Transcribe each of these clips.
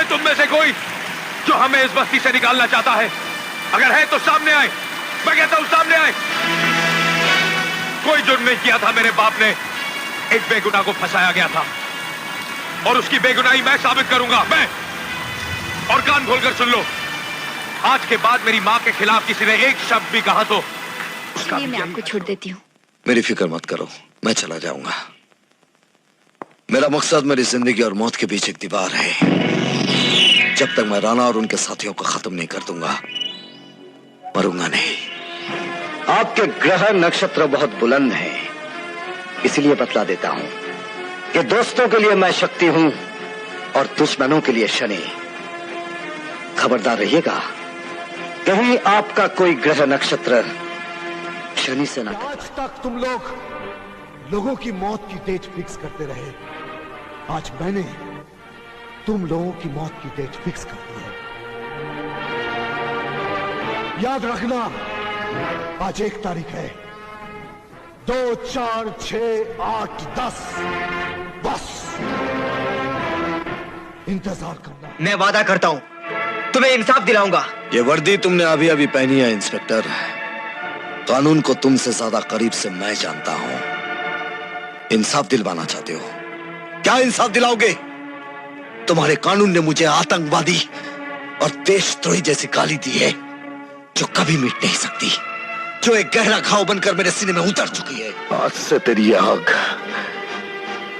तुम में से कोई जो हमें इस बस्ती से निकालना चाहता है? अगर है तो सामने आए। मैं कहता हूं सामने आए। कोई जुर्म नहीं किया था मेरे बाप ने। एक बेगुनाह को फंसाया गया था और उसकी बेगुनाही मैं साबित करूंगा। मैं। और कान खोलकर सुन लो, आज के बाद मेरी मां के खिलाफ किसी ने एक शब्द भी कहा तो इसलिए मैं आपको छोड़ देती हूँ। मेरी फिक्र मत करो, मैं चला जाऊंगा। मेरा मकसद मेरी जिंदगी और मौत के बीच एक दीवार है। जब तक मैं राणा और उनके साथियों को खत्म नहीं कर दूंगा, मरूंगा नहीं। आपके ग्रह नक्षत्र बहुत बुलंद हैं, इसलिए बतला देता हूं कि दोस्तों के लिए मैं शक्ति हूं और दुश्मनों के लिए शनि। खबरदार रहिएगा, कहीं आपका कोई ग्रह नक्षत्र शनि से ना। आज तक तुम लोगों की मौत की डेट फिक्स करते रहे। आज मैंने तुम लोगों की मौत की डेट फिक्स कर दी है। याद रखना, आज 1 तारीख है। 2, 4, 6, 8, 10 बस इंतजार करना। मैं वादा करता हूं तुम्हें इंसाफ दिलाऊंगा। ये वर्दी तुमने अभी अभी पहनी है इंस्पेक्टर। कानून को तुमसे ज्यादा करीब से मैं जानता हूं। इंसाफ दिलवाना चाहते हो? क्या इंसाफ दिलाओगे? तुम्हारे कानून ने मुझे आतंकवादी और देशद्रोही जैसी गाली दी है जो कभी मिट नहीं सकती, जो एक गहरा घाव बनकर मेरे सीने में उतर चुकी है। आज से तेरी आग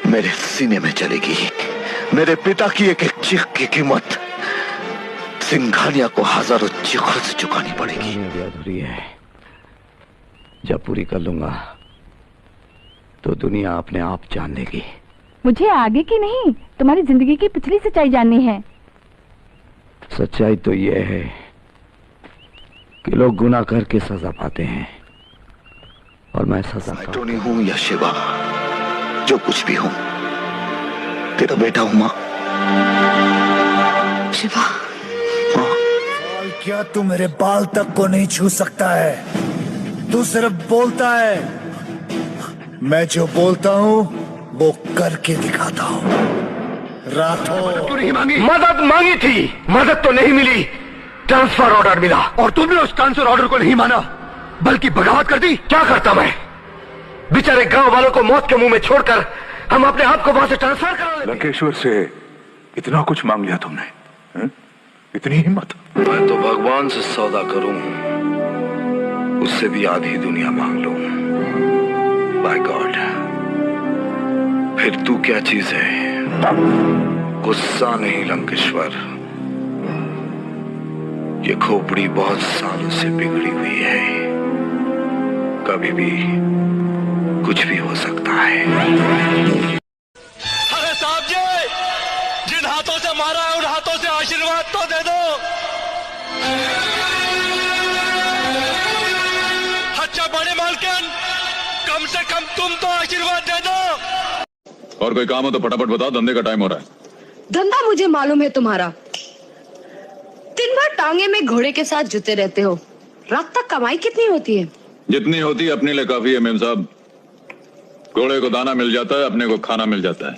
मेरे सीने में चलेगी। मेरे पिता की एक एक चीख की कीमत सिंघानिया को हजारों चीखों से चुकानी पड़ेगी। अभी अधूरी है, जब पूरी कर लूंगा तो दुनिया अपने आप जान लेगी। मुझे आगे की नहीं, तुम्हारी जिंदगी की पिछली सच्चाई जाननी है। सच्चाई तो ये है कि लोग गुनाह करके सजा पाते हैं और मैं सजा टोनी हूं या शिवा, जो कुछ भी हूं, तेरा बेटा हूं। मां शिवा, क्या तू मेरे बाल तक को नहीं छू सकता है? तू सिर्फ बोलता है। मैं जो बोलता हूँ वो करके दिखाता हूँ। राठौर, नहीं मांगी। मदद मांगी थी, मदद तो नहीं मिली, ट्रांसफर ऑर्डर मिला और तुमने उस ट्रांसफर ऑर्डर को नहीं माना बल्कि बगावत कर दी। क्या करता मैं? बेचारे गांव वालों को मौत के मुंह में छोड़कर हम अपने आप को वहां से ट्रांसफर करा लेते। लंकेश्वर से इतना कुछ मांग लिया तुमने, है? इतनी हिम्मत? मैं तो भगवान से सौदा करूं, उससे भी आधी दुनिया मांग लूं। बाय गॉड, फिर तू क्या चीज है? गुस्सा नहीं लंकेश्वर, ये खोपड़ी बहुत सालों से बिगड़ी हुई है। कभी भी कुछ भी हो सकता है। अरे साहब जी, जिन हाथों से मारा है उन हाथों से आशीर्वाद तो दे दो। अच्छा बड़े मालकिन, कम से कम तुम तो आशीर्वाद दे दो। और कोई काम हो तो फटाफट बताओ, धंधे का टाइम हो रहा है। धंधा मुझे मालूम है तुम्हारा। दिन भर टांगे में घोड़े के साथ जुते रहते हो। रात तक कमाई कितनी होती है? जितनी होती है अपने लिए काफी है मेम साहब। घोड़े को दाना मिल जाता है, अपने को खाना मिल जाता है।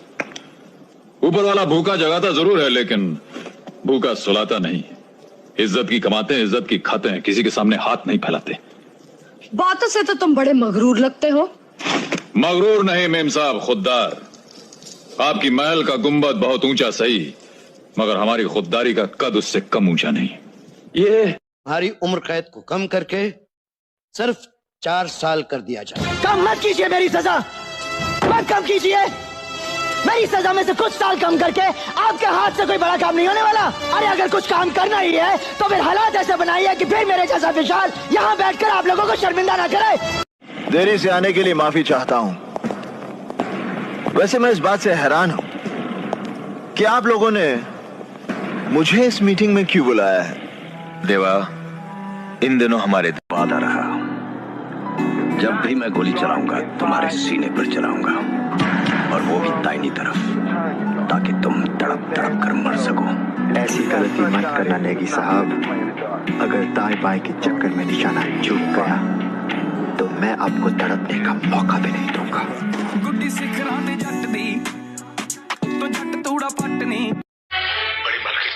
ऊपर वाला भूखा जगाता जरूर है, लेकिन भूखा सुलाता नहीं। इज्जत की कमाते हैं, इज्जत की खाते हैं, किसी के सामने हाथ नहीं फैलाते। बातों से तो तुम बड़े मगरूर लगते हो। मगरूर नहीं मेम साहब, खुददार। आपकी महल का गुंबद बहुत ऊंचा सही, मगर हमारी खुददारी का कद उससे कम ऊंचा नहीं। ये हमारी उम्र कैद को कम करके सिर्फ 4 साल कर दिया जाए। कम मत कीजिए मेरी सजा, मत कम कीजिए। मेरी सजा में से कुछ साल कम करके आपके हाथ से कोई बड़ा काम नहीं होने वाला। अरे अगर कुछ काम करना ही है तो फिर हालात ऐसे बनाइए कि फिर मेरे जैसा विशाल यहाँ बैठकर आप लोगों को शर्मिंदा ना करे। देरी से आने के लिए माफी चाहता हूं। वैसे मैं इस बात से हैरान हूं कि आप लोगों ने मुझे इस मीटिंग में क्यों बुलाया है। देवा, इन दिनों हमारे वादा रहा, जब भी मैं गोली चलाऊंगा तुम्हारे सीने पर चलाऊंगा, और वो भी दाहिनी तरफ, ताकि तुम तड़प तड़प कर मर सको। ऐसी गलती मत करना नेगी साहब। अगर दाएं बाएं के चक्कर में निशाना चूक गया तो मैं आपको तड़पने का मौका भी नहीं दूंगा। गुड्डी सिखरां दे जट दी तो जट तूड़ा पटनी। बड़ी मलकिन,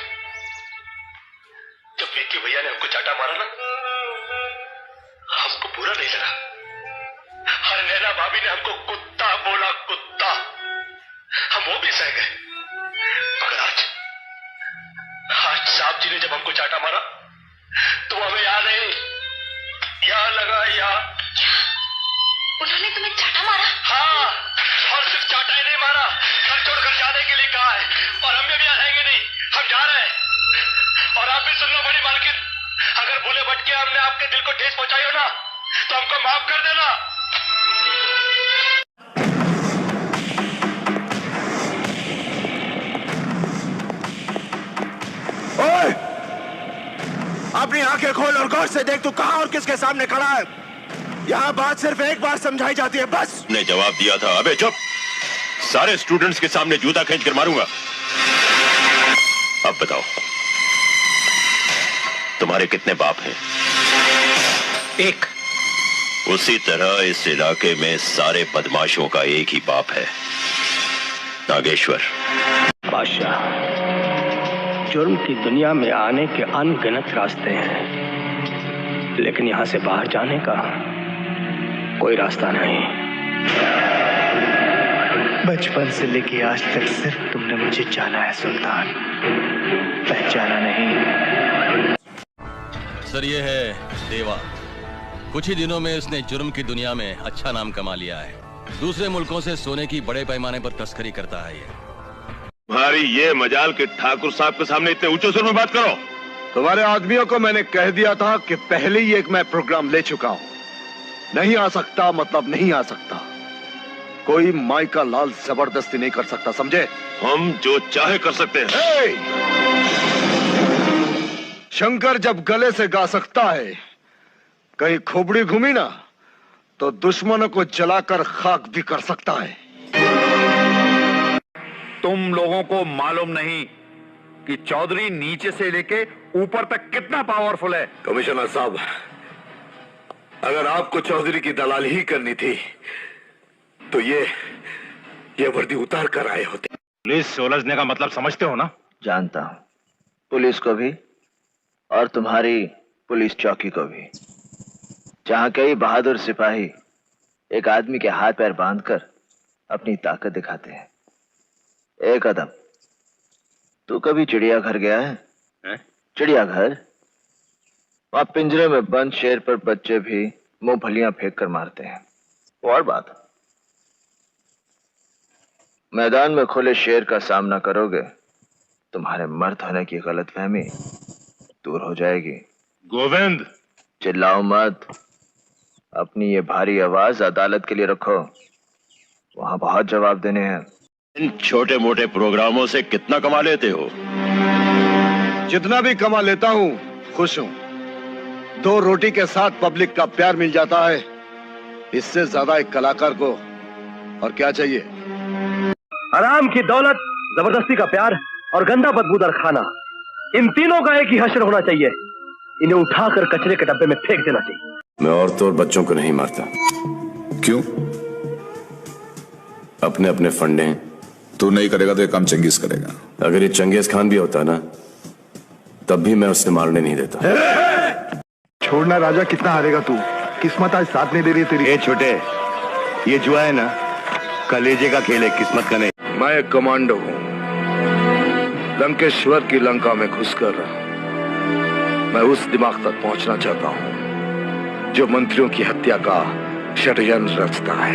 मारना हमको बुरा नहीं लगा। हर नैना भाभी ने हमको कुत्ता बोला, कुत्ता, हम वो भी सह गए। मगर आज साहब जी ने जब हमको चाटा मारा तो हमें याद नहीं, यहाँ लगा, यहाँ। उन्होंने तुम्हें चाटा मारा? हाँ, और सिर्फ चाटा ही नहीं मारा, घर छोड़कर जाने के लिए कहा है। और हम भी यहाँ रहेंगे नहीं, हम जा रहे हैं। और आप भी सुन लो बड़ी मालकिन, अगर भूले भटके हमने आपके दिल को ठेस पहुंचाई हो ना, तो हमको माफ कर देना। ओए! अपनी आंखें खोल और गौर से देख तू कहां और किसके सामने खड़ा है। यहां बात सिर्फ एक बार समझाई जाती है, बस। ने जवाब दिया था। अबे चुप, सारे स्टूडेंट्स के सामने जूता खींच कर मारूंगा। अब बताओ, तुम्हारे कितने बाप हैं? एक। उसी तरह इस इलाके में सारे बदमाशों का एक ही बाप है, नागेश्वर। बादशाह, जुर्म की दुनिया में आने के अनगिनत रास्ते हैं, लेकिन यहां से बाहर जाने का कोई रास्ता नहीं। बचपन से लेके आज तक सिर्फ तुमने मुझे जाना है सुल्तान, पहचाना नहीं। सर, ये है देवा। कुछ ही दिनों में इसने जुर्म की दुनिया में अच्छा नाम कमा लिया है। दूसरे मुल्कों से सोने की बड़े पैमाने पर तस्करी करता है ये। भारी ये मजाल के ठाकुर साहब के सामने इतने ऊंचे सुर में बात करो। तुम्हारे आदमियों को मैंने कह दिया था कि पहले ही एक मैं प्रोग्राम ले चुका हूं। नहीं आ सकता मतलब नहीं आ सकता। कोई माई का लाल जबरदस्ती नहीं कर सकता, समझे? हम जो चाहे कर सकते हैं। शंकर जब गले से गा सकता है, कहीं खोपड़ी घूमी ना तो दुश्मनों को जलाकर खाक भी कर सकता है। तुम लोगों को मालूम नहीं कि चौधरी नीचे से लेके ऊपर तक कितना पावरफुल है। कमिश्नर साहब, अगर आपको चौधरी की दलाली ही करनी थी तो ये वर्दी उतार कर आए होते। पुलिस उलझने का मतलब समझते हो ना? जानता हूं, पुलिस को भी और तुम्हारी पुलिस चौकी को भी, जहां कई बहादुर सिपाही एक आदमी के हाथ पैर बांधकर अपनी ताकत दिखाते हैं। एक कदम, तू कभी चिड़ियाघर गया है? चिड़ियाघर? वहां पिंजरे में बंद शेर पर बच्चे भी मूंगफलियां फेंक कर मारते हैं। और बात, मैदान में खुले शेर का सामना करोगे, तुम्हारे मर्द होने की गलतफहमी दूर हो जाएगी। गोविंद, चिल्लाओ मत, अपनी ये भारी आवाज अदालत के लिए रखो, वहां बहुत जवाब देने हैं। इन छोटे मोटे प्रोग्रामों से कितना कमा लेते हो? जितना भी कमा लेता हूं खुश हूं। 2 रोटी के साथ पब्लिक का प्यार मिल जाता है, इससे ज्यादा एक कलाकार को और क्या चाहिए? हराम की दौलत, जबरदस्ती का प्यार और गंदा बदबूदार खाना, इन तीनों का एक ही हश्र होना चाहिए। इन्हें उठाकर कचरे के डब्बे में फेंक देना चाहिए। मैं औरतों और बच्चों को नहीं मारता। क्यों? अपने अपने फंडे हैं। तू नहीं करेगा तो ये काम चंगेज करेगा। अगर ये चंगेज खान भी होता ना, तब भी मैं उससे मारने नहीं देता। छोड़ना राजा, कितना हारेगा तू? किस्मत आज साथ नहीं दे रही तेरी। ए छोटे, ये जुआ है ना, कलेजे का खेल है, किस्मत का नहीं। मैं एक कमांडो हूं। लंकेश्वर की लंका में घुसकर मैं उस दिमाग तक पहुंचना चाहता हूं जो मंत्रियों की हत्या का षड्यंत्र रचता है।